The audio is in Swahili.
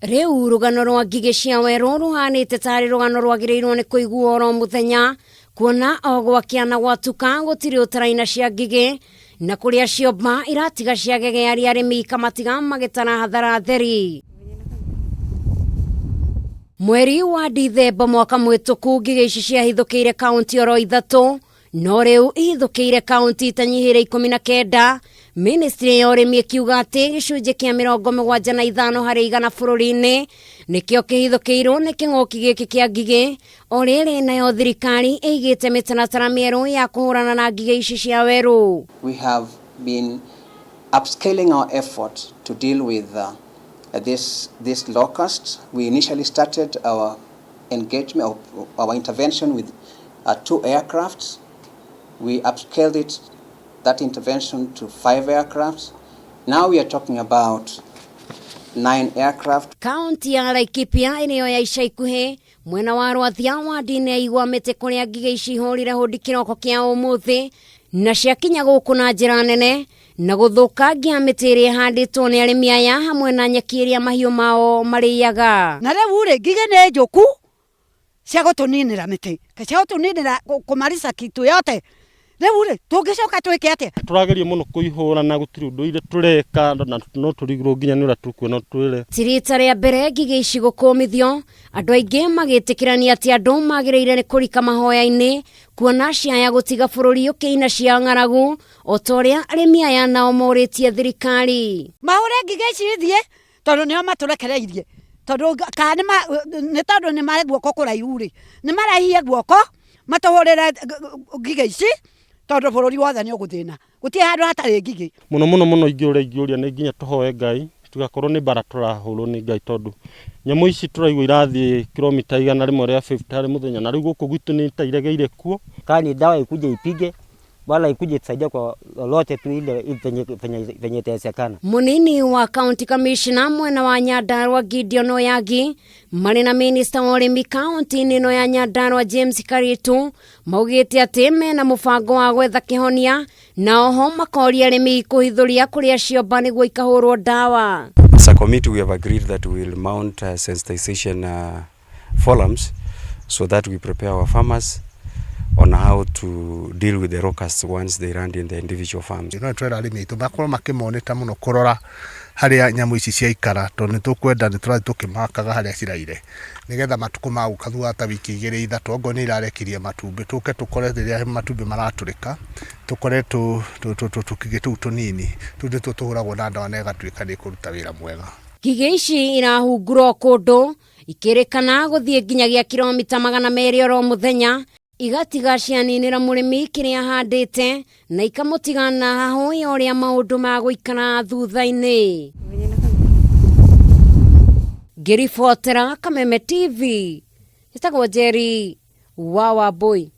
Riu rugano rwa ngigĩ cia werũ ruhanĩte tarĩ rugano rwagĩrĩirwo nĩ kũiguo oro mũthenya, kuona o gwakiana gwatuka gũtirĩ ũtaraina cia ngigĩ na kũrĩa ciomba iratiga ciagege arĩmi ikamatiga magĩtara hathara theri. Mweri wa Dithemba mwaka mũhĩtũku ngigĩ ici ciahithũkĩire kaunti oro ithatũ, no rĩu ihithũkĩire kaunti itanyihĩire 19. Ministry ya ũrĩmi ĩkiuga atĩ gĩcunjĩ kĩa 75 harĩ igana bũrũri-inĩ nĩkĩo kĩhithũkĩirwo nĩ kĩng'ũki gĩkĩ kĩa ngigĩ, o rĩrĩ nayo thirikari ĩigĩte mĩtaratara mĩerũ ya kũhũrana na ngigĩ ici cia werũ. We have been upscaling our efforts to deal with this locust. We initially started our engagement, our intervention with 2 aircrafts. We upscaled that intervention to 5 aircrafts. Now we are talking about 9 aircraft. Kaunti ya Laikipia ĩrĩyo ya ica ikuhĩ mwena wa rwathia wa ndine igwamĩte kũrĩa ngigĩ ici ihũrire hũndi kĩroko kĩa ũmũthĩ na ciakinya gũkũ na njĩra nene na gũthũkangia mĩtĩ ĩrĩa ĩhandĩtwo nĩ arĩmi aya hamwe na nyeki ĩrĩa mahiũ mao marĩaga. Na rĩu rĩ ngigĩ nĩ njũku cia gũtũninĩra mĩtĩ, cia gũtũninĩra kũmarica kitu yote. Rĩu rĩ tũngĩcoka twĩke atĩa? Tũrageria mũno kũihũra na gũtirĩ ũndũ ile tũreka na no tũrigirwo nginya nĩ ũrĩa tũkuona twĩre. Ti rita rĩa mbere ngigĩ ici gũkũmithio, andũ aingĩ magĩtĩkĩrania atĩ andũ magĩrĩire nĩ kũrika mahoya-inĩ kuona ciaya gũtiga bũrũri ũkĩina cia ng'aragu, o ta ũrĩa arĩmi aya nao morĩtie thirikari. Mahũre ngigĩ ici ithiĩ tondũ nĩo matũrekereirie, tondũ kana nĩ tondũ nĩ marĩ guoko kũraihu rĩ, nĩ marahie guoko matũhũrĩre ngigĩ ici tondũ bũrũri wothe nĩ ũgũthĩna, gũtirĩ handũ hatarĩ ngigĩ. Mũno ingĩũria nĩ nginya tũhoe Ngai tugakorwo nĩ bara tũrahũrwo nĩ Ngai, tondũ nyamũ ici tũraigua irathiĩ kilomita 150 harĩ mũthenya, na rĩu gũkũ gwitũ nĩ ta iregeire kuo. Kani dawa ikuje ipige wala ikuje tusaidia kwa lolote tu ile venye itawezekana. Munini wa County Commissioner mwena wa Nyandarua Gideon Oyagi marĩ na Minister wa ũrĩmi kaunti-inĩ ĩno ya Nyandarua James Karitu maugĩte atĩ mena mũbango wa gwetha kĩhonia na oho makoria arĩmi kũhithũria kũrĩa ciomba nĩguo ikahũrwo dawa. As a committee we have agreed that we will mount sensitization forums so that we prepare our farmers on how to deal with the locusts once they land in the individual farms. No twera arĩmi aitũ makorwo makĩmoneta mũno kũrora harĩa nyamũ ici ciaikara, tondũ nĩ tũkwenda nĩ tũrathiĩ tũkĩmakaga harĩa ciraire nĩgetha matukũ ma gũka thutha ta wiki 2-3 ongo nĩ irarekirie matumbĩ tũke tũkore rĩrĩa matumbĩ maratũrĩka tũkore tũkigĩ tũu tũnini tũndũ tũhũragwo na ndawa na ĩgatuĩka nĩ kũruta wĩra mwega. Ngigĩ ici irahungurwo kũndũ ikĩrĩkana gũthiĩ nginyagia kilomita 200 oro mũthenya, igatiga cianinĩra mũrĩmi kĩrĩa ahandĩte na ikamũtigana hahoya ũrĩa maũndũ magũikara thutha-inĩ. Ngĩribotera Kameme TV, ĩtagwo Jerry wa Wambui.